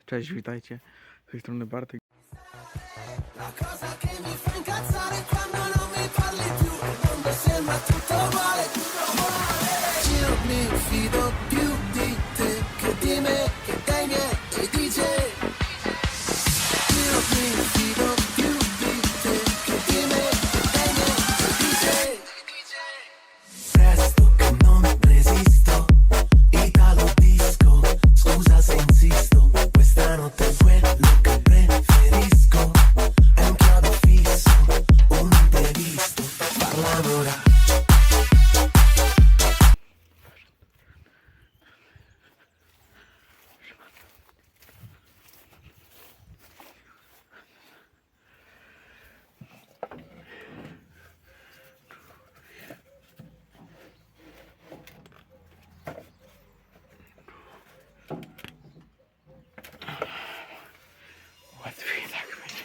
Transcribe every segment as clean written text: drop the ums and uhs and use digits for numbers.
Cześć, witajcie. Z tej strony Bartek. La cosa che mi fa incazzare quando non mi parli più e quando sembra tutto uguale. Io mi fido più di te che di me, che dei miei DJ. Io mi fido più di te che di me, che dei miei DJ. Presto che non resisto, Italo disco, scusa se insisto, questa notte è quello che preferisco. È un chiodo fisso, un imprevisto, parlano ora. Łatwiej tak będzie.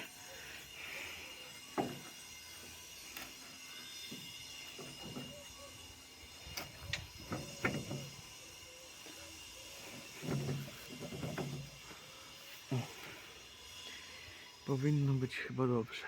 Powinno być chyba dobrze.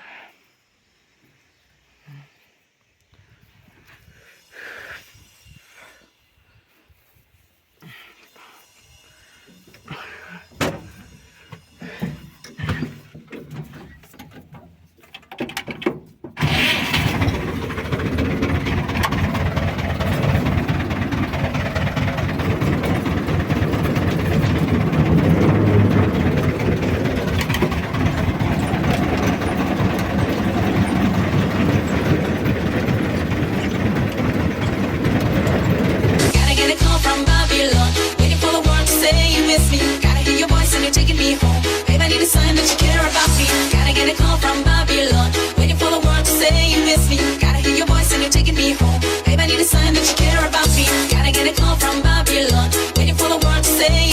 Gotta get a call from Babylon, waiting for the world to say you miss me. Gotta hear your voice and you're taking me home. Babe, I need a sign that you care about me. Gotta get a call from Babylon, waiting for the world to say you miss me. Gotta hear your voice and you're taking me home. Babe, I need a sign that you care about me. Gotta get a call from Babylon, waiting for the world to say